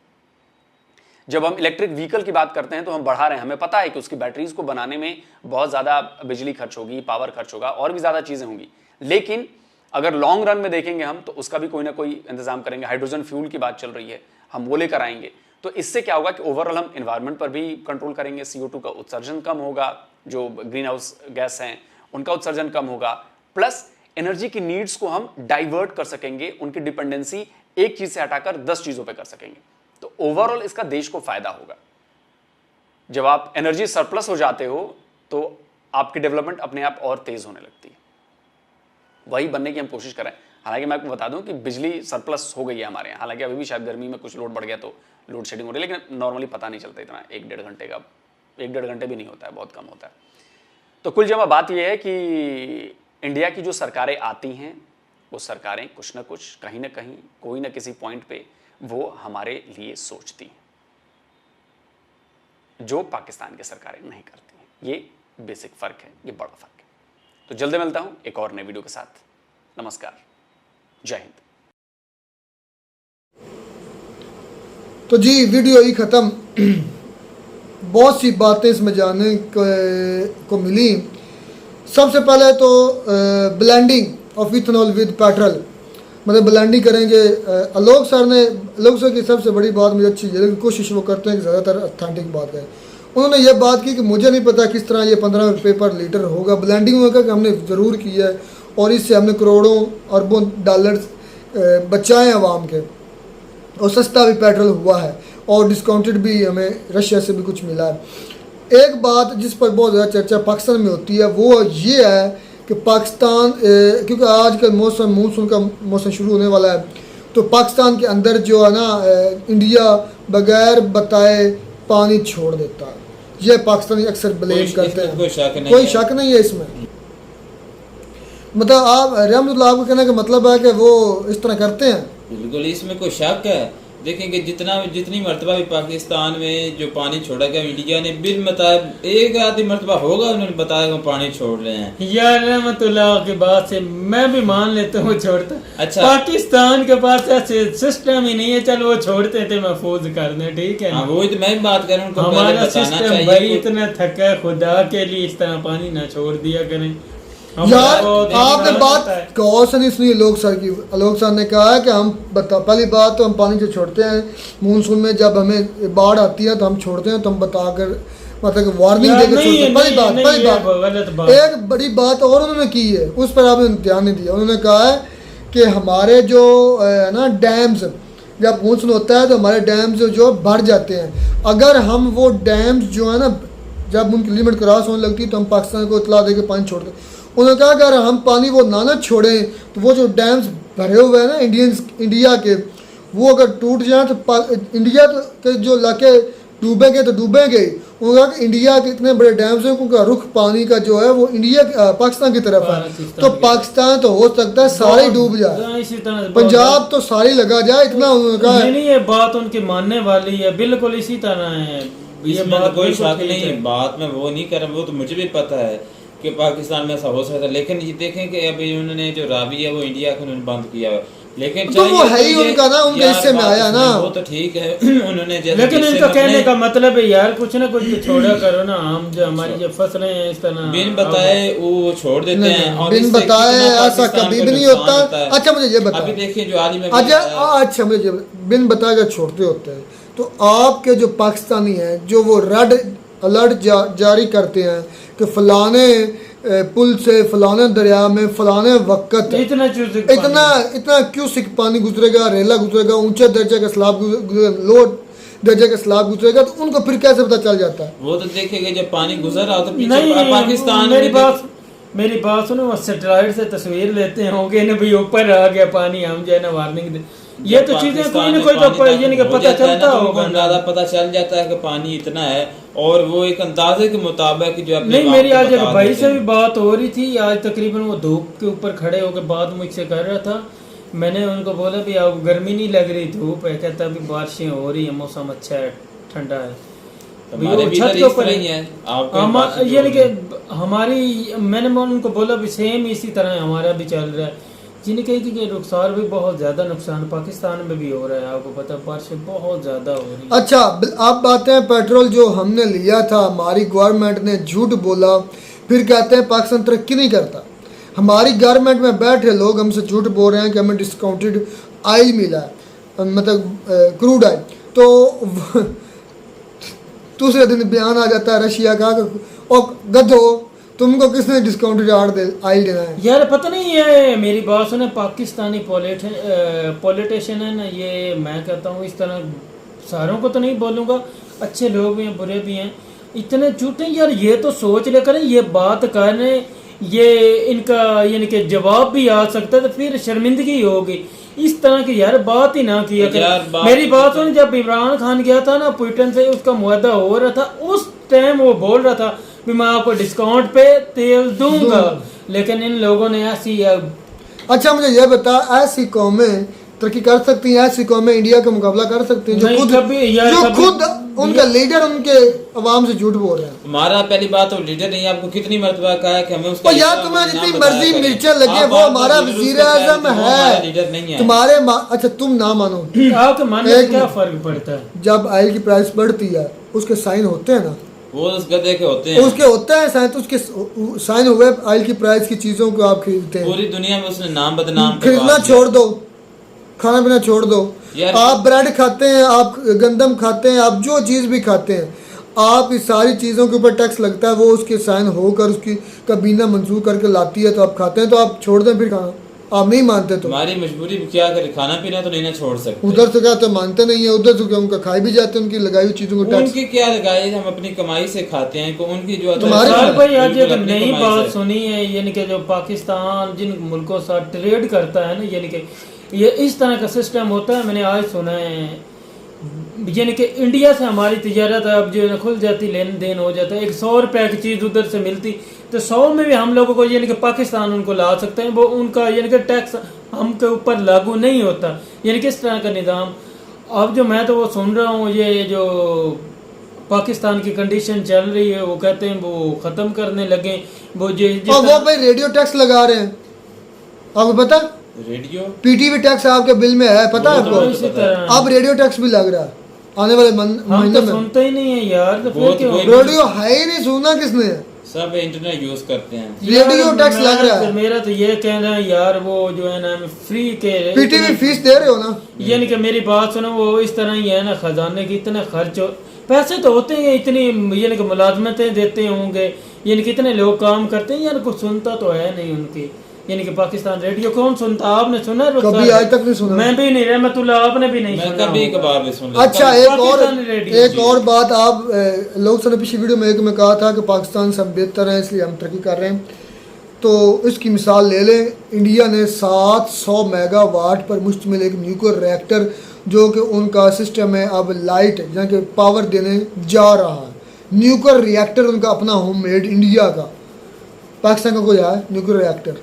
जब हम इलेक्ट्रिक व्हीकल की बात करते हैं तो हम बढ़ा रहे हैं, हमें पता है कि उसकी बैटरीज को बनाने में बहुत ज़्यादा बिजली खर्च होगी, पावर खर्च होगा और भी ज़्यादा चीज़ें होंगी, लेकिन अगर लॉन्ग रन में देखेंगे हम तो उसका भी कोई ना कोई इंतजाम करेंगे। हाइड्रोजन फ्यूल की बात चल रही है, हम वो लेकर आएंगे, तो इससे क्या होगा कि ओवरऑल हम एनवायरनमेंट पर भी कंट्रोल करेंगे, CO2 का उत्सर्जन कम होगा, जो ग्रीन हाउस गैस हैं उनका उत्सर्जन कम होगा, प्लस एनर्जी की नीड्स को हम डाइवर्ट कर सकेंगे, उनकी डिपेंडेंसी एक चीज से हटाकर 10 चीजों पे कर सकेंगे। तो ओवरऑल इसका देश को फायदा होगा। जब आप एनर्जी सरप्लस हो जाते हो तो आपकी डेवलपमेंट अपने आप और तेज होने लगती है, वही बनने की हम कोशिश कर रहे हैं। हालांकि मैं आपको बता दूं कि बिजली सरप्लस हो गई है हमारे यहाँ, हालांकि अभी भी शायद गर्मी में कुछ लोड बढ़ गया तो लोड शेडिंग हो रही है, लेकिन नॉर्मली पता नहीं चलता इतना, 1-1.5 घंटे का, 1-1.5 घंटे भी नहीं होता है, बहुत कम होता है। तो कुल जमा बात यह है कि इंडिया की जो सरकारें आती हैं वो सरकारें कुछ ना कुछ, कहीं ना कहीं, कोई ना किसी पॉइंट पे वो हमारे लिए सोचती हैं, जो पाकिस्तान की सरकारें नहीं करती हैं। ये बेसिक फ़र्क है, ये बड़ा फ़र्क है। तो जल्दी मिलता हूं एक और नए वीडियो के साथ। नमस्कार, जय हिंद। तो जी वीडियो ही ख़त्म। बहुत सी बातें इसमें जानने को मिली। सबसे पहले तो blending of ethanol with petrol, मतलब ब्लेंडिंग करेंगे। आलोक सर की सबसे बड़ी बात मुझे अच्छी लगी, कोशिश वो करते हैं कि ज़्यादातर ऑथेंटिक बात है। उन्होंने ये बात की कि मुझे नहीं पता किस तरह ये 15 रुपये पर लीटर होगा, ब्लेंडिंग होगा कि हमने ज़रूर की है और इससे हमने करोड़ों अरबों डॉलर्स बचाए आवाम के, और सस्ता भी पेट्रोल हुआ है और डिस्काउंटेड भी हमें रशिया से भी कुछ मिला है। एक बात जिस पर बहुत ज़्यादा चर्चा पाकिस्तान में होती है वो ये है कि पाकिस्तान, क्योंकि आजकल मानसून का मौसम शुरू होने वाला है, तो पाकिस्तान के अंदर जो है ना, इंडिया बगैर बताए पानी छोड़ देता है। ये पाकिस्तानी अक्सर ब्लेम करते हैं, कोई शक नहीं है इसमें। मतलब आप रहमतुल्लाह, आपको कहने का मतलब है कि वो इस तरह करते हैं? बिल्कुल, इसमें कोई शक है। देखेंगे जितनी मरतबा भी पाकिस्तान में जो पानी छोड़ा गया, इंडिया ने बिल बताया एक आधी मरतबा होगा उन्होंने बताया कि पानी छोड़ रहे हैं। यार रहमतुल्लाह की बात से मैं भी मान लेता हूँ छोड़ता। अच्छा, पाकिस्तान के पास ऐसे सिस्टम ही नहीं है, चलो वो छोड़ते थे महफूज कर दें, ठीक है। हाँ, वही तो मैं भी बात कर रहा हूँ, हमारा सिस्टम भाई इतना थका है, खुदा के लिए इस तरह पानी ना छोड़ दिया करें। यार आपने बात गौर से नहीं सुनी आलोक सर की। आलोक सर ने कहा है कि हम पहली बात तो हम पानी जो छोड़ते हैं मानसून में, जब हमें बाढ़ आती है तो हम छोड़ते हैं, तो हम बताकर मतलब वार्निंग देकर छोड़ते हैं। पहली बात एक बड़ी बात और उन्होंने की है, उस पर आपने ध्यान नहीं दिया। उन्होंने कहा है कि हमारे जो है ना डैम्स, जब मानसून होता है तो हमारे डैम्स जो भर जाते हैं। अगर हम वो डैम्स जो है ना, जब उनकी लिमिट क्रॉस होने लगती है तो हम पाकिस्तान को इतला देकर पानी छोड़ते हैं। उन्होंने कहा अगर हम पानी वो ना छोड़ें तो वो जो डैम्स भरे हुए हैं ना इंडिया के, वो अगर टूट जाए तो इंडिया के जो इलाके डूबेंगे तो डूबेंगे। उन्होंने कहा कि इंडिया के इतने बड़े डैम्स हैं, उनका रुख पानी का जो है वो पाकिस्तान की तरफ है, तो पाकिस्तान तो हो सकता है सारे डूब जाए, पंजाब तो सारी लगा जाए, इतना उन्होंने कहा है। नहीं, ये बात उनकी मानने वाली है, बिल्कुल इसी तरह है। ये बात कोई शक नहीं है, बात में वो नहीं कर रहा, वो तो मुझे भी पता है कि पाकिस्तान में ऐसा हो सकता है, लेकिन ये देखें कि अभी उन्होंने जो रावी है वो इंडिया को उन्होंने बंद किया है, लेकिन तो वो है ही उनका ना, उनके हिस्से में आया ना, वो तो ठीक है उन्होंने जैसे लेकिन इनका कहने का मतलब है यार कुछ ना कुछ तो छोड़ा करो ना, हम जो हमारी जो फसलें हैं इस तरह बिन बताए वो छोड़ देते हैं, और बिन इससे बताए कितना ऐसा पाकिस्तान कभी को भी नहीं नुकसान होता। है। अच्छा मुझे ये बताओ, अभी देखिए जो हाल ही में अच्छा मुझे बिन बताए अगर छोड़ते होते हैं तो आपके जो पाकिस्तानी हैं जो वो रेड अलर्ट जारी करते हैं कि फलाने पुल से फलाने दरिया में फलाने वक्त इतना इतना क्यूसिक पानी गुजरेगा, रेला गुजरेगा, ऊंचे दर्जे का स्लाब गुजरेगा, लो दर्जे का स्लाब गुजरेगा, तो उनको फिर कैसे पता चल जाता है? वो तो देखेंगे जब पानी गुजर रहा हो तो पीछे नहीं, पाकिस्तान मेरी बात सुनो, वो सैटेलाइट से तस्वीर लेते होंगे ना भाई ऊपर आ गया पानी, हम जो है ना वार्निंग दे, ये तो चीजें कोई ना कोई तो यानी कि पता चलता होगा, ज्यादा पता चल जाता है कि पानी इतना है, और वो एक अंदाजे के मुताबिक जो नहीं। मेरी आज एक भाई से भी बात हो रही थी, आज तकरीबन वो धूप के ऊपर खड़े होकर बात मुझसे कर रहा था, मैंने उनको बोला भी आप गर्मी नहीं लग रही, धूप है, कहता अभी बारिशें हो रही है, मौसम अच्छा है, ठंडा है, छत के ऊपर यानी कि हमारी, मैंने उनको बोला भी सेम इसी तरह हमारा भी चल रहा है, जिन्हें कही कि रुखसार भी बहुत ज़्यादा नुकसान पाकिस्तान में भी हो रहा है, आपको पता बारिशें बहुत ज़्यादा हो रही है। अच्छा आप बात है पेट्रोल जो हमने लिया था, हमारी गवर्नमेंट ने झूठ बोला, फिर कहते हैं पाकिस्तान तरक्की नहीं करता। हमारी गवर्नमेंट में बैठे लोग हमसे झूठ बोल रहे हैं कि हमें डिस्काउंटेड ऑयल मिला है, मतलब क्रूड ऑयल, तो दूसरे दिन बयान आ जाता है रशिया का, और गधो तुमको किसने डिस्काउंटेड ऑयल देना है? यार पता नहीं है, मेरी बात सुने, पाकिस्तानी पॉलिटिशियन है ना, ये मैं कहता हूँ इस तरह सारों को तो नहीं बोलूँगा, अच्छे लोग भी हैं बुरे भी हैं, इतने झूठे यार, ये तो सोच ले करें, ये बात करें, ये इनका यानी कि जवाब भी आ सकता है, तो फिर शर्मिंदगी होगी, इस तरह की यार बात ही ना किया कर। मेरी बात सुन, जब इमरान खान गया था ना पुतिन से, उसका मुआहदा हो रहा था, उस टाइम वो बोल रहा था भी मैं आपको डिस्काउंट पे तेल दूंगा, लेकिन इन लोगों ने ऐसी अच्छा मुझे ये बता, ऐसी कौमें तरक्की कर सकती हैं, ऐसी कौमें इंडिया का मुकाबला कर सकती हैं जो खुद उनका लीडर उनके अवाम से झूठ बोल रहे हैं? हमारा पहली बात तो लीडर नहीं है, आपको कितनी मरतबा कहा है कि हमें उसका यार तुम्हें जितनी मर्जी मिर्चें लगे, वो हमारा वजीर आज़म है, लीडर नहीं है तुम्हारे अच्छा तुम ना मानो, आपके मानने से क्या फर्क पड़ता है? जब ऑयल की प्राइस बढ़ती है उसके साइन होते हैं ना, वो उस गधे के होते हैं, उसके होता है साइन, तो उसके साइन हुए ऑयल की प्राइस की चीजों को आप खरीदते हैं। पूरी दुनिया में उसने नाम बदनाम खरीदना छोड़ दो, खाना पीना छोड़ दो, आप ब्रेड खाते हैं, आप गंदम खाते हैं, आप जो चीज़ भी खाते हैं, आप इस सारी चीज़ों के ऊपर टैक्स लगता है, वो उसके साइन होकर उसकी कबीना मंजूर करके लाती है, तो आप खाते हैं, तो आप छोड़ दें फिर खाना, आप नहीं मानते तो हमारी मजबूरी क्या करे, खाना पीना तो नहीं ना छोड़ सकते। उधर से क्या तो मानते नहीं है, उधर से क्या उनका खाई भी जाते हैं, उनकी लगाई हुई चीज़ों को टैक्स। उनकी क्या लगाई, हम अपनी कमाई से खाते हैं, उनकी जो भाई आज एक नई बात सुनी है, यानी कि जो पाकिस्तान जिन मुल्कों से ट्रेड करता है ना, यानी कि ये इस तरह का सिस्टम होता है, मैंने आज सुना है, यानी कि इंडिया से हमारी तिजारत अब जो है खुल जाती, लेन देन हो जाता है, 100 रुपये की चीज़ उधर से मिलती तो 100 में भी हम लोगों को यानी कि पाकिस्तान उनको ला सकते हैं, वो उनका यानी कि टैक्स हम के ऊपर लागू नहीं होता, यानी कि इस तरह का निज़ाम। अब जो मैं तो वो सुन रहा हूँ, ये जो पाकिस्तान की कंडीशन चल रही है, वो कहते हैं वो ख़त्म करने लगे, वो भाई रेडियो टैक्स लगा रहे हैं, आपको पता? रेडियो पीटीवी टैक्स आपके बिल में है, पता है आपको? अब रेडियो टैक्स भी लग रहा है आने वाले महीने में। सुनते ही नहीं है यार, तो फिर क्यों? रेडियो है ही नहीं, सुना किसने? सब इंटरनेट यूज करते हैं, रेडियो टैक्स लग रहा है। मेरा तो ये कहना है यार, वो जो है ना फ्री के पीटीवी फीस दे रहे हो ना, यानी कि मेरी बात सुनो, वो इस तरह ही है ना, खजाने की इतने खर्च पैसे तो होते हैं, इतनी यानी कि मुलाजमतें देते होंगे, यानी कि इतने लोग काम करते हैं, यार कुछ सुनता तो है नहीं उनकी, यानी कि पाकिस्तान रेडियो कौन सुनता? आपने सुना? कभी आज तक नहीं सुना। मैं भी नहीं, रहमतुल्लाह आपने भी नहीं सुना, कभी कभार भी सुन। अच्छा एक और बात, आप लोग से पिछली वीडियो में एक में कहा था कि पाकिस्तान से हम बेहतर हैं इसलिए हम तरक्की कर रहे हैं, तो इसकी मिसाल ले लें, इंडिया ने 700 मेगावाट पर मुश्तमिल एक न्यूक्लियर रिएक्टर जो कि उनका सिस्टम है, अब लाइट यानी कि पावर देने जा रहा है, न्यूक्लियर रिएक्टर उनका अपना होम मेड इंडिया का। पाकिस्तान का कोई है न्यूक्लियर रिएक्टर?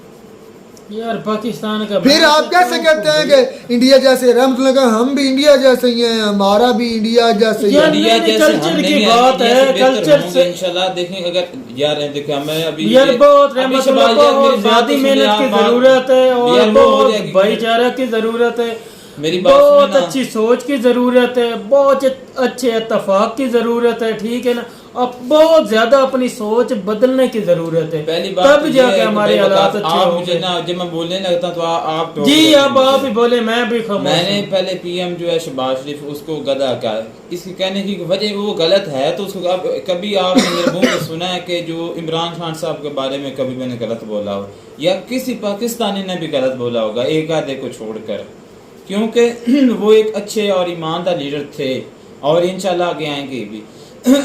यार पाकिस्तान का फिर आप कैसे कहते हैं कि इंडिया जैसे? रहमतुल्लाह का हम भी इंडिया जैसे ही हैं, हमारा भी इंडिया जैसे ही है। यार इंडिया नहीं, जैसे कल्चर हम की नहीं बात है, कल्चर से इंशाल्लाह देखें। अगर यार देखो हमें अभी यार बहुत अभी रहमतुल्लाह शबाज को यार मेरी और बात ज्यादा तो सुनिए, मेहनत आप की बात- जरूरत है और यार वो हो बहुत जाएगी। भाईचारा की जरूरत है, मेरी बात बहुत सुनिए ना। अच्छी सोच की जरूरत है, बहुत अच्छे इत्तेफाक की जरूरत है, ठीक है ना। अब बहुत ज्यादा अपनी सोच बदलने की जरूरत है, पहली बात तब तो ये जाके है कि हमारे भाई हालात बता- अच्छे आप होंगे। मुझे ना जब मैं बोलने लगता हूं तो आप टोक जी देते अब हैं आप मुझे। ही बोले, मैं भी खामोश मैंने हूं। पहले पीएम जो है शहबाज शरीफ उसको गधा कहा। इसके कहने की वजह वो गलत है तो उसको अब कभी आपने मेरे मुंह में सुना है कि जो इमरान खान साहब के बारे में कभी मैंने गलत बोला हो या किसी पाकिस्तानी ने भी गलत बोला होगा एक आधे को छोड़कर, क्योंकि वो एक अच्छे और ईमानदार लीडर थे और इंशाल्लाह आगे आएंगे भी।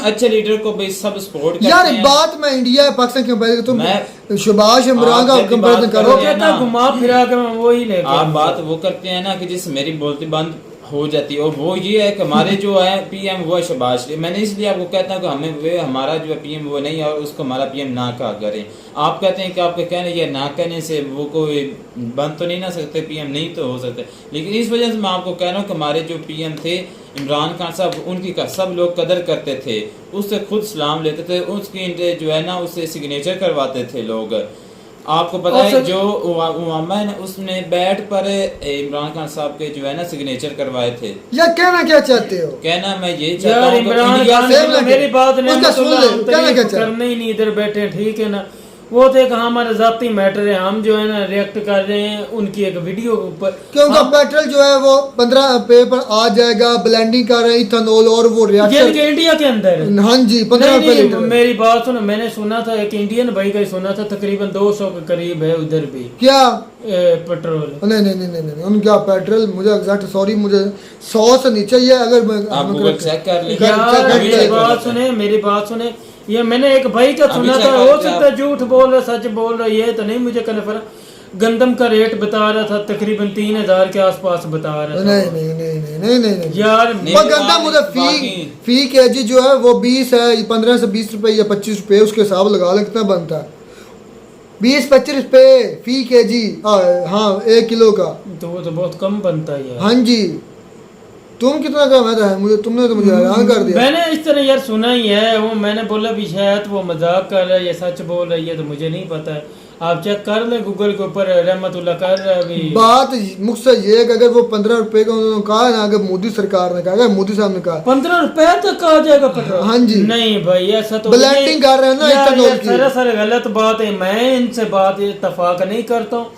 अच्छे लीडर को भाई सब सपोर्ट करते यार हैं। बात मैं इंडिया पाकिस्तान की कंपेयर तुम मैं- शहबाज इमरान का आप जब भी कंपेरिजन बात कर कर रहे वो हो। रहे हैं कहता ना। घुमा फिरा के मैं वही लेकर आप आऊंगा। बात वो करते हैं ना कि जिससे मेरी बोलती बंद हो जाती है और वो ये है कि हमारे जो है पीएम वो है शहबाज शरीफ। मैंने इसलिए आपको कहता हूँ कि हमें वे हमारा जो है पीएम वो नहीं है और उसको हमारा पीएम ना कहा करें। आप कहते हैं कि आपके कहने या ना कहने से वो कोई बन तो नहीं ना सकते, पीएम नहीं तो हो सकते, लेकिन इस वजह से मैं आपको कह रहा हूँ कि हमारे जो पीएम थे इमरान खान साहब उनकी का सब लोग कदर करते थे, उससे खुद सलाम लेते थे, उसकी जो है ना उससे सिग्नेचर करवाते थे लोग। आपको पता है जो उमामा है ना उसने बेड पर इमरान खान साहब के जो है ना सिग्नेचर करवाए थे। यार कहना क्या चाहते हो? कहना मैं ये चाहता यार हूँ कि इमरान इंडिया खान से- से- ने मेरी बात नहीं उसका सुन ले, कहना क्या चाह- करने ही नहीं, इधर बैठे ठीक है ना। वो तो एक हमारा जाती मैटर है, हम जो है ना रिएक्ट कर रहे हैं उनकी एक वीडियो के ऊपर। क्योंकि हम- पेट्रोल जो है वो 15 रुपए पर आ जाएगा, ब्लेंडिंग कर रहे हैं इथेनॉल और वो ये रिएक्टर। कि इंडिया के अंदर हाँ जी 15 नहीं, रुपए नहीं, लीटर। मेरी बात सुनो, मैंने सुना था एक इंडियन भाई का ही सुना था, तकरीबन 200 के करीब है उधर भी क्या? पेट्रोल। नहीं नहीं नहीं नहीं नहीं उनका पेट्रोल मुझे एग्जैक्ट सॉरी मुझे 100 से नीचे ही है। अगर मैं आप मैं गूगल correct- चेक कर लें। कर- यार कर- मेरी कर- बात सुने, मेरी बात सुने, ये मैंने एक भाई का अभी सुना चेक था, कर हो लिया सकता है झूठ बोल रहा सच बोल रहा, ये तो नहीं मुझे कन्फर्म। गंदम का रेट बता रहा था तकरीबन 3000 के आसपास बता रहा था। नहीं नहीं नहीं नहीं नहीं नहीं नहीं यार नहीं, पर गंदा मुझे बाकी- फी केजी जो है वो 20 है, 15 से 20 रुपए या 25 रुपए उसके हिसाब लगा ले कितना बनता है। 20-25 रुपए फी केजी। हाँ 1 किलो का। तो वो तो बहुत कम बनता है यार। हाँ जी तुम कितना का मैदा है मुझे, तुमने तो मुझे हैरान कर दिया। मैंने इस तरह यार सुना ही है, वो मैंने बोला भी शायद वो मजाक कर रहा है या सच बोल रही है, तो मुझे नहीं पता है। आप चेक कर ले गूगल के ऊपर, रहमतुल्लाह कर रहा है अभी। बात मुझसे ये है कि अगर वो 15 रुपए का उन्होंने कहा है ना, अगर मोदी सरकार ने कहा, अगर मोदी साहब ने कहा 15 रुपए तक आ जाएगा पेट्रोल? हाँ जी। नहीं भाई ऐसा तो ब्लेंडिंग कर रहे हैं ना इथेनॉल की। सरासर गलत बात है, मैं इनसे बात इत्तेफाक नहीं करता हूँ।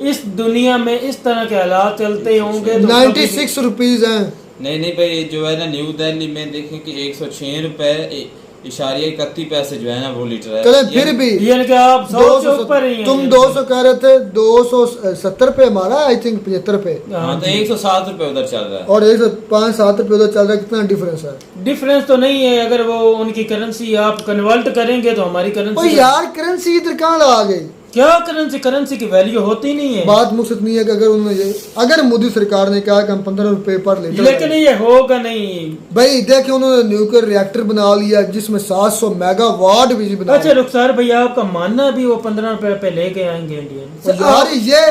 इस दुनिया में इस तरह के हालात चलते होंगे तो 96 रुपीज हैं। नहीं नहीं भाई जो है ना न्यू दिल्ली में देखें कि 106 रुपए इशारिया 31 पैसे जो है ना वो लीटर है। चले फिर भी ये कि आप 100 से ऊपर ही हैं। तुम 200 कह रहे थे, 270 पे हमारा आई थिंक 75 पे हाँ तो 107 रुपए उधर चल रहा है। और 105-7 रुपए उधर चल रहा है। कितना डिफरेंस है? डिफरेंस तो नहीं है, अगर वो उनकी करेंसी आप कन्वर्ट करेंगे तो हमारी ओ करेंसी यार करेंसी इधर कहाँ आ गई? क्या करेंसी, करेंसी की वैल्यू होती नहीं है। बात मुझसे नहीं है कि अगर उन्होंने ये, अगर मोदी सरकार ने कहा कि हम 15 रुपए पर लीटर, लेकिन ये होगा नहीं भाई देखिए उन्होंने न्यूक्लियर रिएक्टर बना लिया जिसमें 700 मेगावाट बिजली बना। अच्छा रुखसार भैया आपका मानना भी वो 15 रुपए पे लेके आएंगे इंडियन? यार ये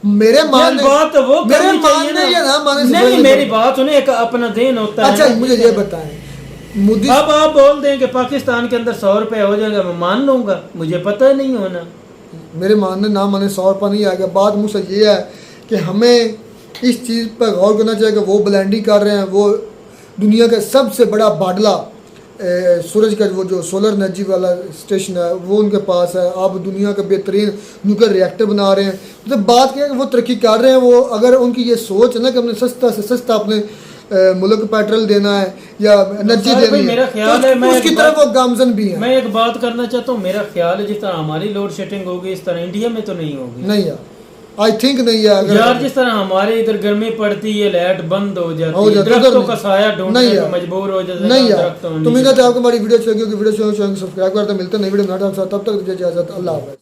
मेरे यार मानने बात तो वो मेरे करनी चाहिए मानने या ना मानने से नहीं, फर्क मेरी नहीं बात सुने, एक अपना देन होता है। अच्छा ना। मुझे ये बताएं मोदी अब आप बोल दें कि पाकिस्तान के अंदर 100 रुपए हो जाएगा, मैं मान लूंगा, मुझे पता नहीं होना। मेरे मानने ना माने 100 रुपये नहीं आएगा। बात मुझसे ये है कि हमें इस चीज़ पर गौर करना चाहिए कि वो ब्लेंडिंग कर रहे हैं, वो दुनिया का सबसे बड़ा बाडला सूरज का वो जो सोलर एनर्जी वाला स्टेशन है वो उनके पास है। आप दुनिया का बेहतरीन न्यूक्लियर रिएक्टर बना रहे हैं। मतलब बात क्या है कि वो तरक्की कर रहे हैं। वो अगर उनकी ये सोच है ना कि हमने सस्ता से सस्ता अपने मुल्क को पेट्रोल देना है या एनर्जी देनी है, मेरा ख्याल तो है मैं उसकी तरफ वो गामजन भी है। मैं एक बात करना चाहता हूँ, मेरा ख्याल है जिस तरह हमारी लोड शेडिंग होगी इस तरह इंडिया में तो नहीं होगी। नहीं यार आई थिंक नहीं है। अगर यार जिस तरह हमारे इधर गर्मी पड़ती है, लाइट बंद हो जाती है, जाती है, दरख्तों नहीं। का साया ढूंढने नहीं को यार। मजबूर हो जाते हैं। नहीं यार दरख्तों तो उम्मीद है आपको हमारी वीडियो अच्छी लगी होगी। वीडियो चैनल सब्सक्राइब करते मिलते हैं नई वीडियो में। तब तक दीजिए इजाजत। अल्लाह हाफ़िज़।